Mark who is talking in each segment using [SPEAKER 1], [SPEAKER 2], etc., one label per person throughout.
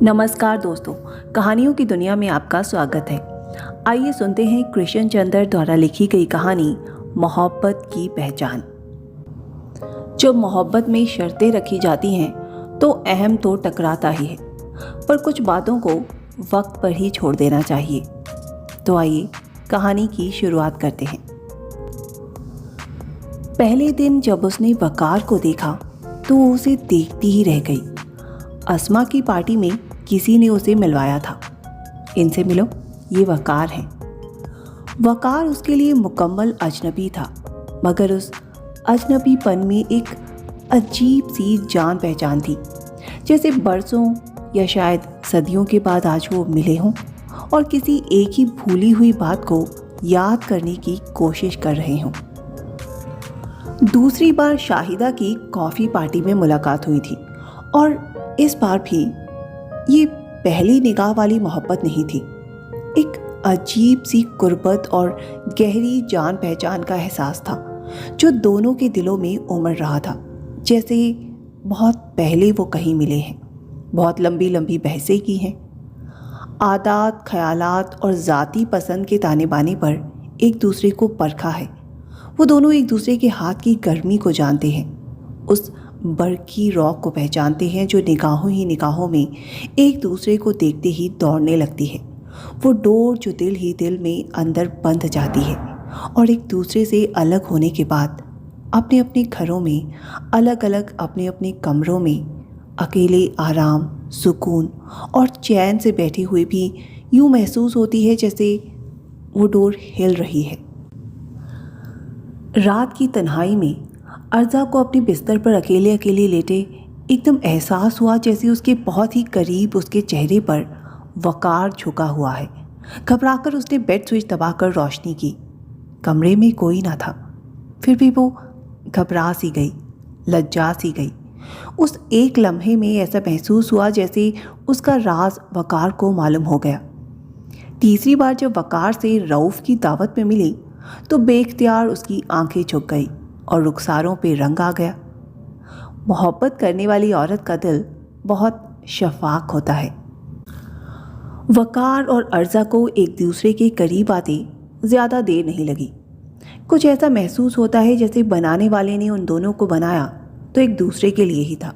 [SPEAKER 1] नमस्कार दोस्तों, कहानियों की दुनिया में आपका स्वागत है। आइए सुनते हैं कृष्ण चंद्र द्वारा लिखी गई कहानी मोहब्बत की पहचान। जब मोहब्बत में शर्तें रखी जाती हैं तो अहम तो टकराता ही है, पर कुछ बातों को वक्त पर ही छोड़ देना चाहिए। तो आइए कहानी की शुरुआत करते हैं। पहले दिन जब उसने वकार को देखा तो वो उसे देखती ही रह गई। अस्मा की पार्टी में किसी ने उसे मिलवाया था। इनसे मिलो, ये वकार है। वकार उसके लिए मुकम्मल अजनबी था, मगर उस अजनबीपन में एक अजीब सी जान पहचान थी, जैसे बरसों या शायद सदियों के बाद आज वो मिले हों और किसी एक ही भूली हुई बात को याद करने की कोशिश कर रहे हों। दूसरी बार शाहिदा की कॉफ़ी पार्टी में मुलाकात हुई थी और इस बार भी ये पहली निगाह वाली मोहब्बत नहीं थी। एक अजीब सी कुर्बत और गहरी जान पहचान का एहसास था जो दोनों के दिलों में उमड़ रहा था, जैसे बहुत पहले वो कहीं मिले हैं, बहुत लंबी लंबी बहसें की हैं, आदात ख्यालात और ज़ाती पसंद के ताने बाने पर एक दूसरे को परखा है। वो दोनों एक दूसरे के हाथ की गर्मी को जानते हैं, उस बरकी रौक को पहचानते हैं जो निगाहों ही निगाहों में एक दूसरे को देखते ही दौड़ने लगती है। वो डोर जो दिल ही दिल में अंदर बंध जाती है और एक दूसरे से अलग होने के बाद अपने अपने घरों में अलग अलग अपने अपने कमरों में अकेले आराम, सुकून और चैन से बैठे हुए भी यूँ महसूस होती है जैसे वो डोर हिल रही है। रात की तन्हाई में अर्जा को अपने बिस्तर पर अकेले अकेले लेटे एकदम एहसास हुआ जैसे उसके बहुत ही करीब उसके चेहरे पर वकार झुका हुआ है। घबराकर उसने बेड स्विच दबाकर रोशनी की। कमरे में कोई ना था, फिर भी वो घबरा सी गई, लज्जा सी गई। उस एक लम्हे में ऐसा महसूस हुआ जैसे उसका राज वकार को मालूम हो गया। तीसरी बार जब वकार से रऊफ़ की दावत में मिली तो बेख्तियार उसकी आंखें झुक गई और रुखसारों पे रंग आ गया। मोहब्बत करने वाली औरत का दिल बहुत शफाक होता है। वकार और अर्जा को एक दूसरे के करीब आते ज़्यादा देर नहीं लगी। कुछ ऐसा महसूस होता है जैसे बनाने वाले ने उन दोनों को बनाया तो एक दूसरे के लिए ही था।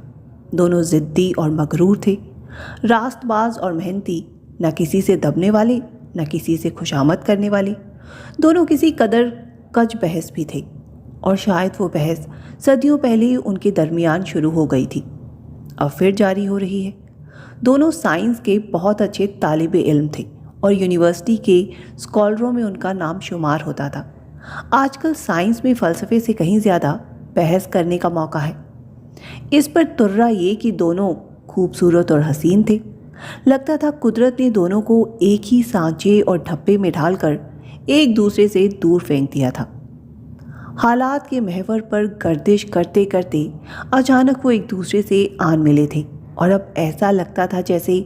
[SPEAKER 1] दोनों ज़िद्दी और मगरूर थे, रास्तबाज और मेहनती, न किसी से दबने वाले न किसी से खुशामद करने वाले। दोनों किसी कदर कज बहस भी थे और शायद वो बहस सदियों पहले ही उनके दरमियान शुरू हो गई थी, अब फिर जारी हो रही है। दोनों साइंस के बहुत अच्छे तालिबे इल्म थे और यूनिवर्सिटी के स्कॉलरों में उनका नाम शुमार होता था। आजकल साइंस में फ़लसफ़े से कहीं ज़्यादा बहस करने का मौका है। इस पर तुर्रा ये कि दोनों खूबसूरत और हसीन थे। लगता था कुदरत ने दोनों को एक ही सांचे और ढप्पे में ढालकर एक दूसरे से दूर फेंक दिया था। हालात के महवर पर गर्दिश करते करते अचानक वो एक दूसरे से आन मिले थे और अब ऐसा लगता था जैसे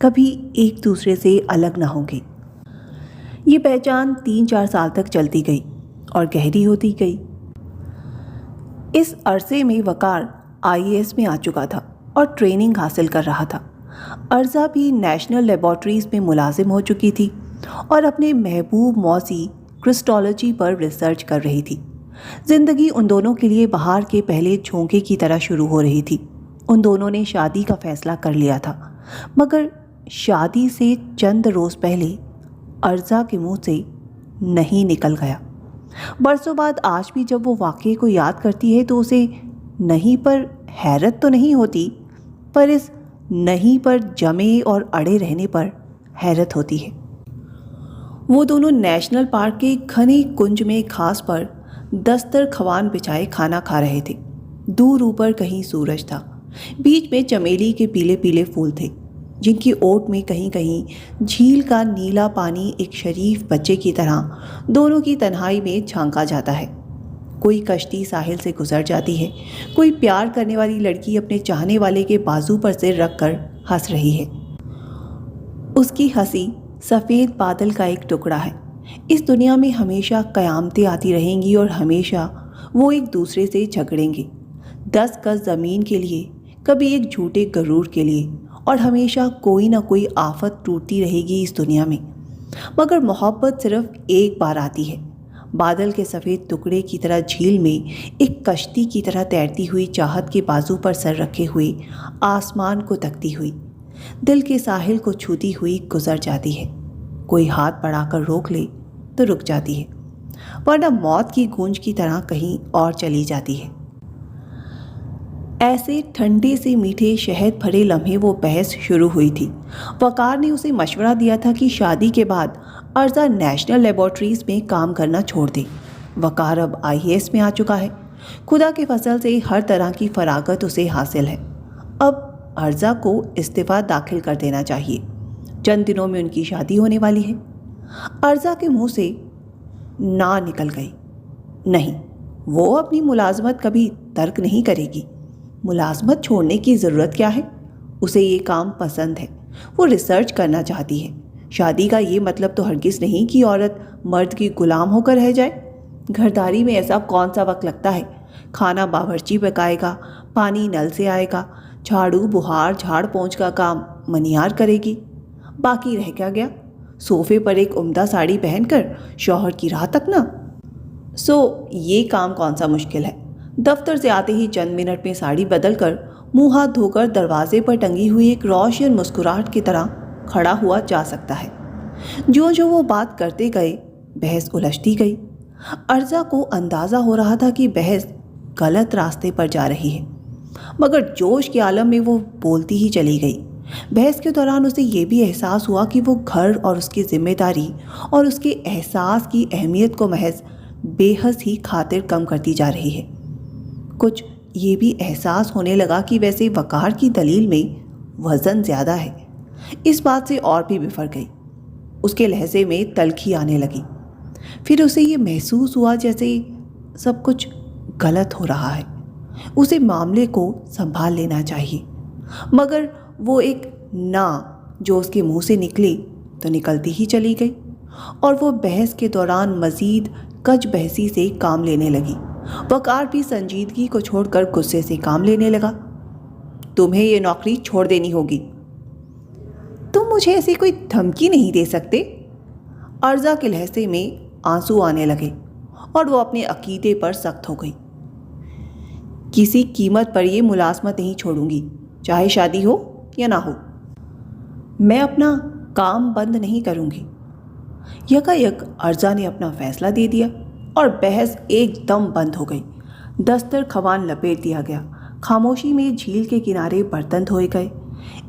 [SPEAKER 1] कभी एक दूसरे से अलग ना होंगे। ये पहचान 3-4 साल तक चलती गई और गहरी होती गई। इस अरसे में वकार IAS में आ चुका था और ट्रेनिंग हासिल कर रहा था। अर्जा भी नेशनल लेबॉर्ट्रीज़ में मुलाजिम हो चुकी थी और अपने महबूब मौसी क्रिस्टोलॉजी पर रिसर्च कर रही थी। जिंदगी उन दोनों के लिए बाहर के पहले झोंके की तरह शुरू हो रही थी। उन दोनों ने शादी का फैसला कर लिया था, मगर शादी से चंद रोज़ पहले अर्जा के मुंह से नहीं निकल गया। बरसों बाद आज भी जब वो वाक़ये को याद करती है तो उसे नहीं पर हैरत तो नहीं होती, पर इस नहीं पर जमे और अड़े रहने पर हैरत होती है। वो दोनों नेशनल पार्क के घने कुंज में घास पर दस्तर खवान बिछाए खाना खा रहे थे। दूर ऊपर कहीं सूरज था, बीच में चमेली के पीले पीले फूल थे जिनकी ओट में कहीं कहीं झील का नीला पानी एक शरीफ बच्चे की तरह दोनों की तन्हाई में झांका जाता है। कोई कश्ती साहिल से गुजर जाती है, कोई प्यार करने वाली लड़की अपने चाहने वाले के बाजू पर सिर रख कर हंस रही है। उसकी हंसी सफ़ेद बादल का एक टुकड़ा है। इस दुनिया में हमेशा क़यामतें आती रहेंगी और हमेशा वो एक दूसरे से झगड़ेंगे। 10 गज ज़मीन के लिए, कभी एक झूठे गरूर के लिए और हमेशा कोई ना कोई आफत टूटती रहेगी इस दुनिया में। मगर मोहब्बत सिर्फ एक बार आती है। बादल के सफ़ेद टुकड़े की तरह झील में एक कश्ती की तरह तैरती हुई चाहत के बाजू पर सर रखे हुए आसमान को तकती हुई दिल के साहिल को छूती हुई गुजर जाती है। कोई हाथ बढ़ाकर रोक ले तो रुक जाती है, वरना मौत की गूंज की तरह कहीं और चली जाती है। ऐसे ठंडे से मीठे शहद भरे लम्हे वो बहस शुरू हुई थी। वकार ने उसे मशवरा दिया था कि शादी के बाद अर्जा नेशनल लेबोरेटरीज में काम करना छोड़ दे। वकार अब आईएएस में आ चुका है। खुदा के फसल से हर तरह की फरागत उसे हासिल है। अब अर्जा को इस्तीफा दाखिल कर देना चाहिए। चंद दिनों में उनकी शादी होने वाली है। अर्जा के मुंह से ना निकल गई। नहीं, वो अपनी मुलाजमत कभी तर्क नहीं करेगी। मुलाजमत छोड़ने की ज़रूरत क्या है? उसे ये काम पसंद है, वो रिसर्च करना चाहती है। शादी का ये मतलब तो हरगिज़ नहीं कि औरत मर्द की गुलाम होकर रह जाए। घरदारी में ऐसा कौन सा वक्त लगता है? खाना बावर्ची पकाएगा, पानी नल से आएगा, झाड़ू बुहार झाड़ पोंछ का काम मनियार करेगी। बाकी रह क्या गया? सोफे पर एक उम्दा साड़ी पहनकर शौहर की राह तकना। ये काम कौन सा मुश्किल है? दफ्तर से आते ही चंद मिनट में साड़ी बदलकर मुंह हाथ धोकर दरवाजे पर टंगी हुई एक रोशन मुस्कुराहट की तरह खड़ा हुआ जा सकता है। जो जो वो बात करते गए बहस उलझती गई। अर्जा को अंदाज़ा हो रहा था कि बहस गलत रास्ते पर जा रही है, मगर जोश के आलम में वो बोलती ही चली गई। बहस के दौरान उसे ये भी एहसास हुआ कि वो घर और उसकी जिम्मेदारी और उसके एहसास की अहमियत को महज बेहस ही खातिर कम करती जा रही है। कुछ ये भी एहसास होने लगा कि वैसे वकार की दलील में वज़न ज़्यादा है। इस बात से और भी बिफर गई। उसके लहजे में तलखी आने लगी। फिर उसे ये महसूस हुआ जैसे सब कुछ गलत हो रहा है। उसे मामले को संभाल लेना चाहिए, मगर वो एक ना जो उसके मुंह से निकली तो निकलती ही चली गई और वो बहस के दौरान मज़ीद कच बहसी से काम लेने लगी। वकार भी संजीदगी को छोड़कर गुस्से से काम लेने लगा। तुम्हें ये नौकरी छोड़ देनी होगी। तुम मुझे ऐसी कोई धमकी नहीं दे सकते। अर्जा के लहजे में आंसू आने लगे और वो अपने अकीदे पर सख्त हो गई। किसी कीमत पर ये मुलाजमत नहीं छोड़ूंगी, चाहे शादी हो या ना हो। मैं अपना काम बंद नहीं करूंगी। यकायक अर्जा ने अपना फैसला दे दिया और बहस एकदम बंद हो गई। दस्तर खवान लपेट दिया गया। खामोशी में झील के किनारे बर्तन धोए गए।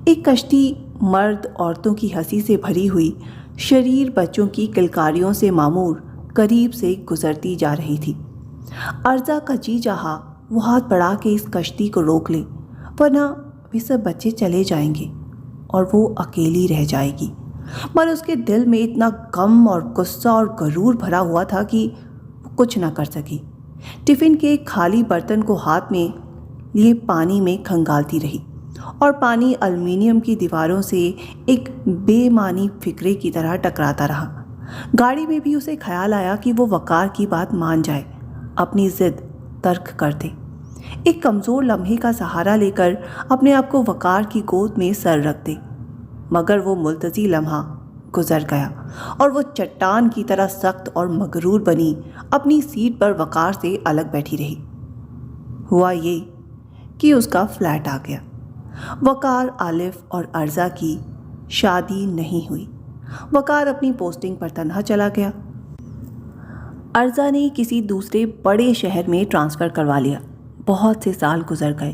[SPEAKER 1] एक कश्ती मर्द औरतों की हंसी से भरी हुई, शरीर बच्चों की किलकारियों से मामूर करीब से गुजरती जा रही थी। अर्जा का जी चाहा वो हाथ बढ़ा के इस कश्ती को रोक ले, वरना वे सब बच्चे चले जाएंगे और वो अकेली रह जाएगी। पर उसके दिल में इतना गम और गुस्सा और गरूर भरा हुआ था कि कुछ ना कर सकी। टिफ़िन के एक खाली बर्तन को हाथ में लिए पानी में खंगालती रही और पानी एल्युमिनियम की दीवारों से एक बेमानी फिक्रे की तरह टकराता रहा। गाड़ी में भी उसे ख्याल आया कि वो वकार की बात मान जाए, अपनी जिद तर्क कर दे। एक कमज़ोर लम्हे का सहारा लेकर अपने आप को वकार की गोद में सर रख दे। मगर वो मुल्तजी लम्हा गुजर गया और वो चट्टान की तरह सख्त और मगरूर बनी अपनी सीट पर वकार से अलग बैठी रही। हुआ ये कि उसका फ्लैट आ गया। वकार, आलिफ और अर्जा की शादी नहीं हुई। वकार अपनी पोस्टिंग पर तन्हा चला गया। अर्जा ने किसी दूसरे बड़े शहर में ट्रांसफ़र करवा लिया। बहुत से साल गुजर गए।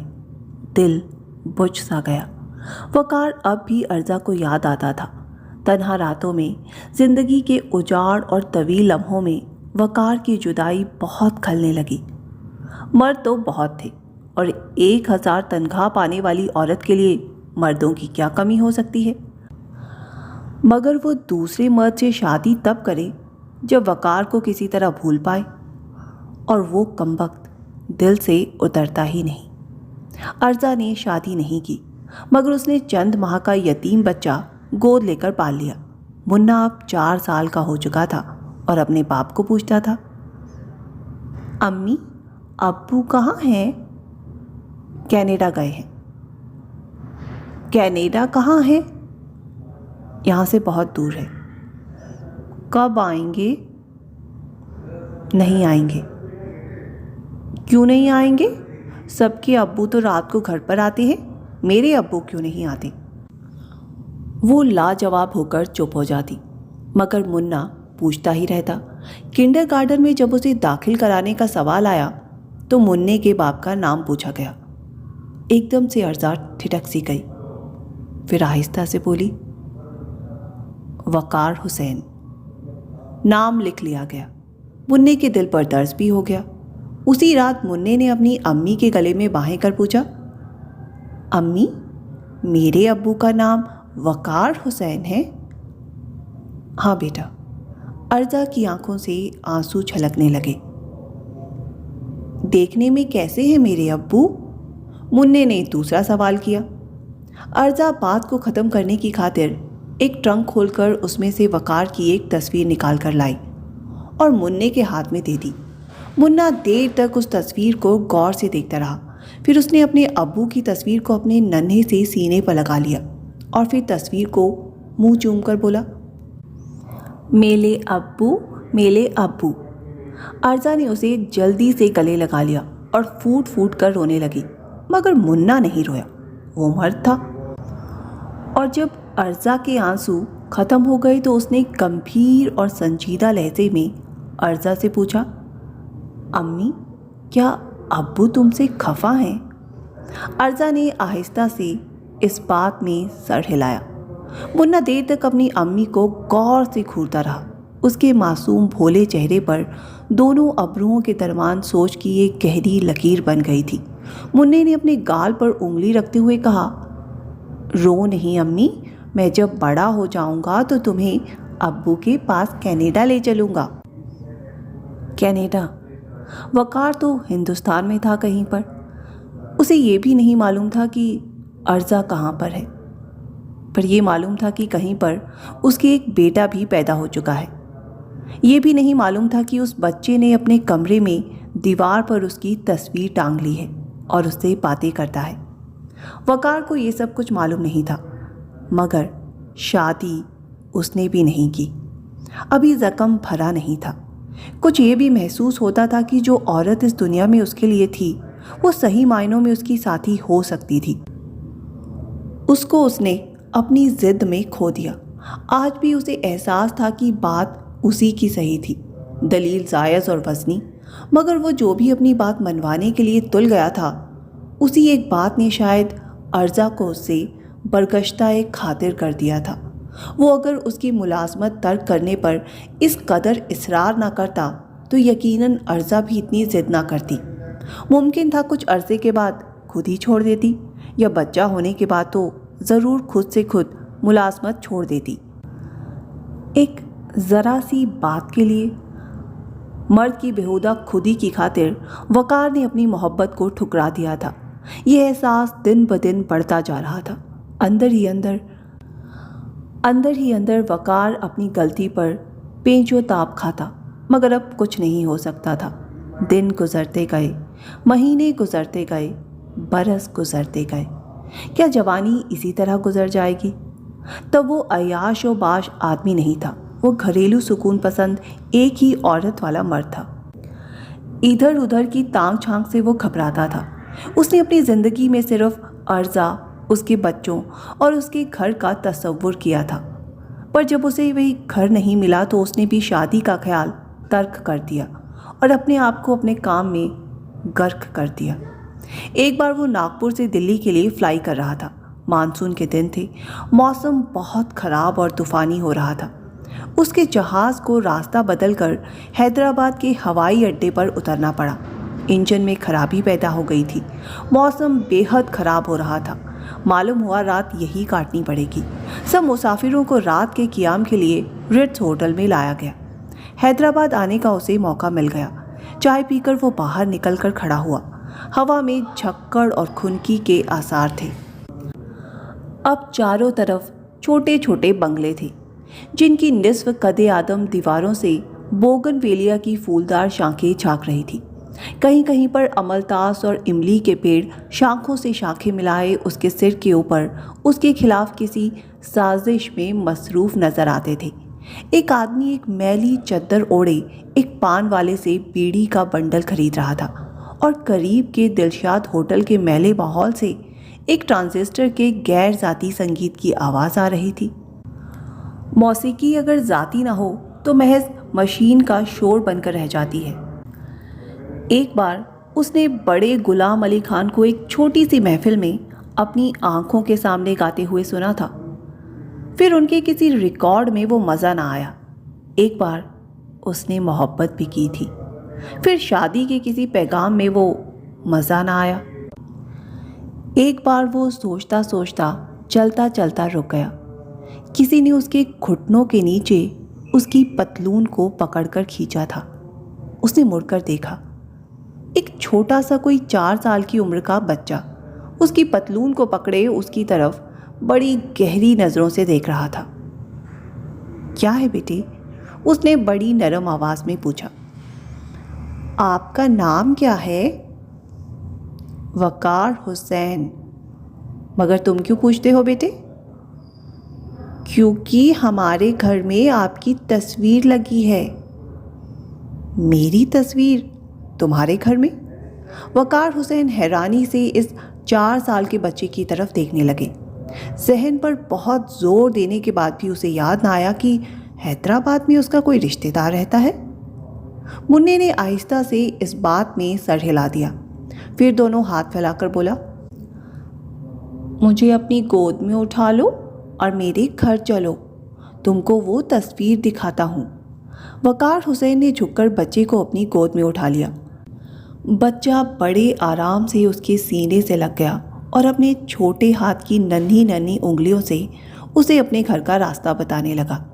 [SPEAKER 1] दिल बुझ सा गया। वकार अब भी अर्जा को याद आता था। तन्हा रातों में, जिंदगी के उजाड़ और तवील लम्हों में वकार की जुदाई बहुत खलने लगी। मर्द तो बहुत थे और 1000 तनख्वाह पाने वाली औरत के लिए मर्दों की क्या कमी हो सकती है। मगर वो दूसरे मर्द से शादी तब करे जब वकार को किसी तरह भूल पाए, और वो कमबख्त दिल से उतरता ही नहीं। अर्जा ने शादी नहीं की, मगर उसने चंद माह का यतीम बच्चा गोद लेकर पाल लिया। मुन्ना अब 4 साल का हो चुका था और अपने बाप को पूछता था, अम्मी अब्बू कहाँ हैं? कनाडा गए हैं। कनाडा कहाँ है? यहाँ से बहुत दूर है। कब आएंगे? नहीं आएंगे। क्यों नहीं आएंगे? सबके अब्बू तो रात को घर पर आते हैं, मेरे अब्बू क्यों नहीं आते? वो लाजवाब होकर चुप हो जाती, मगर मुन्ना पूछता ही रहता। किंडरगार्टन में जब उसे दाखिल कराने का सवाल आया तो मुन्ने के बाप का नाम पूछा गया। एकदम से अर्जा ठिठक सी गई, फिर आहिस्ता से बोली, वकार हुसैन। नाम लिख लिया गया। मुन्ने के दिल पर दर्द भी हो गया। उसी रात मुन्ने ने अपनी अम्मी के गले में बाहें कर पूछा, अम्मी, मेरे अब्बू का नाम वकार हुसैन है? हाँ बेटा। अर्जा की आंखों से आंसू छलकने लगे। देखने में कैसे हैं मेरे अब्बू? मुन्ने ने दूसरा सवाल किया। अर्जा बात को ख़त्म करने की खातिर एक ट्रंक खोलकर उसमें से वकार की एक तस्वीर निकाल कर लाई और मुन्ने के हाथ में दे दी। मुन्ना देर तक उस तस्वीर को गौर से देखता रहा। फिर उसने अपने अब्बू की तस्वीर को अपने नन्हे से सीने पर लगा लिया और फिर तस्वीर को मुंह चूम कर बोला, मेले अब्बू, मेले अब्बू। अर्जा ने उसे जल्दी से गले लगा लिया और फूट फूट कर रोने लगी, मगर मुन्ना नहीं रोया। वो मर्द था। और जब अर्जा के आंसू ख़त्म हो गए तो उसने गंभीर और संजीदा लहजे में अर्जा से पूछा, अम्मी, क्या अब्बू तुमसे खफा हैं? अर्जा ने आहिस्ता से इस बात में सर हिलाया। मुन्ना देर तक अपनी अम्मी को गौर से घूरता रहा। उसके मासूम भोले चेहरे पर दोनों अब्रुओं के दरमियान सोच की एक गहरी लकीर बन गई थी। मुन्ने ने अपने गाल पर उंगली रखते हुए कहा, रो नहीं अम्मी, मैं जब बड़ा हो जाऊंगा तो तुम्हें अब्बू के पास कनाडा ले चलूंगा। कनाडा? वकार तो हिंदुस्तान में था कहीं पर। उसे ये भी नहीं मालूम था कि अर्जा कहाँ पर है, पर यह मालूम था कि कहीं पर उसके एक बेटा भी पैदा हो चुका है। ये भी नहीं मालूम था कि उस बच्चे ने अपने कमरे में दीवार पर उसकी तस्वीर टांग ली है और उससे बातें करता है। वकार को ये सब कुछ मालूम नहीं था, मगर शादी उसने भी नहीं की। अभी ज़ख्म भरा नहीं था। कुछ ये भी महसूस होता था कि जो औरत इस दुनिया में उसके लिए थी वो सही मायनों में उसकी साथी हो सकती थी। उसको उसने अपनी ज़िद में खो दिया। आज भी उसे एहसास था कि बात उसी की सही थी, दलील जायज़ और वज़नी, मगर वो जो भी अपनी बात मनवाने के लिए तुल गया था, उसी एक बात ने शायद अर्जा को उससे बरगश्ता एक खातिर कर दिया था। वो अगर उसकी मुलाजमत तर्क करने पर इस कदर इसरार ना करता तो यकीनन अर्जा भी इतनी ज़िद ना करती। मुमकिन था कुछ अरसे के बाद खुद ही छोड़ देती, या बच्चा होने के बाद तो ज़रूर खुद से खुद मुलाजमत छोड़ देती। एक ज़रा सी बात के लिए मर्द की बेहुदा खुदी की खातिर वकार ने अपनी मोहब्बत को ठुकरा दिया था। यह एहसास दिन ब दिन बढ़ता जा रहा था। अंदर ही अंदर वकार अपनी गलती पर पेंचो ताप खाता, मगर अब कुछ नहीं हो सकता था। दिन गुजरते गए, महीने गुजरते गए, बरस गुजरते गए। क्या जवानी इसी तरह गुजर जाएगी? तब वो अयाश व बाश आदमी नहीं था, वो घरेलू सुकून पसंद एक ही औरत वाला मर्द था। इधर उधर की तांग छांग से वो घबराता था। उसने अपनी ज़िंदगी में सिर्फ अर्जा, उसके बच्चों और उसके घर का तसव्वुर किया था, पर जब उसे वही घर नहीं मिला तो उसने भी शादी का ख्याल तर्क कर दिया और अपने आप को अपने काम में गर्क कर दिया। एक बार वो नागपुर से दिल्ली के लिए फ्लाई कर रहा था। मानसून के दिन थे, मौसम बहुत ख़राब और तूफ़ानी हो रहा था। उसके जहाज़ को रास्ता बदलकर हैदराबाद के हवाई अड्डे पर उतरना पड़ा। इंजन में खराबी पैदा हो गई थी। मौसम बेहद ख़राब हो रहा था। मालूम हुआ रात यही काटनी पड़ेगी। सब मुसाफिरों को रात के क़ियाम के लिए रिट्स होटल में लाया गया। हैदराबाद आने का उसे मौका मिल गया। चाय पीकर वो बाहर निकलकर खड़ा हुआ। हवा में झक्कड़ और खुनकी के आसार थे। अब चारों तरफ छोटे छोटे बंगले थे, जिनकी निस्फ कदे आदम दीवारों से बोगनवेलिया की फूलदार शाखें झांक रही थी। कहीं कहीं पर अमलतास और इमली के पेड़ शाखों से शाखें मिलाए उसके सिर के ऊपर उसके खिलाफ किसी साजिश में मसरूफ नजर आते थे। एक आदमी एक मैली चद्दर ओढ़े एक पान वाले से बीड़ी का बंडल खरीद रहा था और करीब के दिलशाद होटल के मैले माहौल से एक ट्रांजिस्टर के गैर जाती संगीत की आवाज़ आ रही थी। मौसीकी अगर जाती ना हो तो महज मशीन का शोर बनकर रह जाती है। एक बार उसने बड़े गुलाम अली खान को एक छोटी सी महफिल में अपनी आंखों के सामने गाते हुए सुना था। फिर उनके किसी रिकॉर्ड में वो मज़ा ना आया। एक बार उसने मोहब्बत भी की थी। फिर शादी के किसी पैगाम में वो मज़ा ना आया। एक बार वो सोचता सोचता चलता चलता रुक गया। किसी ने उसके घुटनों के नीचे उसकी पतलून को पकड़कर खींचा था। उसने मुड़कर देखा। एक छोटा सा कोई 4 साल की उम्र का बच्चा उसकी पतलून को पकड़े उसकी तरफ बड़ी गहरी नज़रों से देख रहा था। क्या है बेटे? उसने बड़ी नरम आवाज़ में पूछा। आपका नाम क्या है? वकार हुसैन। मगर तुम क्यों पूछते हो बेटे? क्योंकि हमारे घर में आपकी तस्वीर लगी है। मेरी तस्वीर तुम्हारे घर में? वकार हुसैन हैरानी से इस 4 साल के बच्चे की तरफ देखने लगे। जहन पर बहुत जोर देने के बाद भी उसे याद ना आया कि हैदराबाद में उसका कोई रिश्तेदार रहता है। मुन्ने ने आहिस्ता से इस बात में सर हिला दिया। फिर दोनों हाथ फैलाकर बोला, मुझे अपनी गोद में उठा लो और मेरे घर चलो, तुमको वो तस्वीर दिखाता हूँ। वकार हुसैन ने झुककर बच्चे को अपनी गोद में उठा लिया। बच्चा बड़े आराम से उसके सीने से लग गया और अपने छोटे हाथ की नन्ही नन्ही उंगलियों से उसे अपने घर का रास्ता बताने लगा।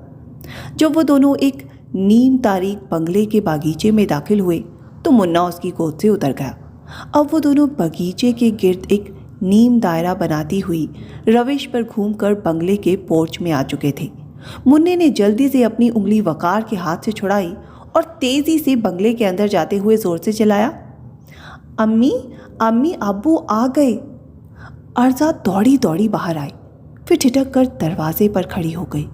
[SPEAKER 1] जब वो दोनों एक नीम तारीख बंगले के बागीचे में दाखिल हुए तो मुन्ना उसकी गोद से उतर गया। अब वो दोनों बगीचे के गिर्द एक नीम दायरा बनाती हुई रविश पर घूमकर बंगले के पोर्च में आ चुके थे। मुन्ने ने जल्दी से अपनी उंगली वकार के हाथ से छुड़ाई और तेजी से बंगले के अंदर जाते हुए जोर से चिल्लाया, अम्मी अम्मी अब्बू आ गए। अर्जा दौड़ी दौड़ी बाहर आई, फिर ठिठक कर दरवाजे पर खड़ी हो गई।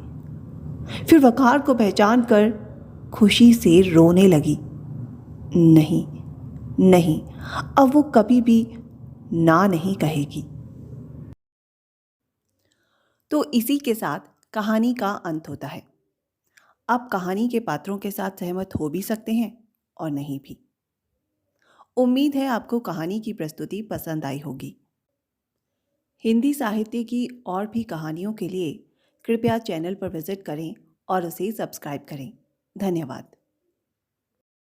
[SPEAKER 1] फिर वकार को पहचान कर खुशी से रोने लगी। नहीं नहीं, अब वो कभी भी ना नहीं कहेगी। तो इसी के साथ कहानी का अंत होता है। आप कहानी के पात्रों के साथ सहमत हो भी सकते हैं और नहीं भी। उम्मीद है आपको कहानी की प्रस्तुति पसंद आई होगी। हिंदी साहित्य की और भी कहानियों के लिए कृपया चैनल पर विजिट करें और उसे सब्सक्राइब करें। धन्यवाद।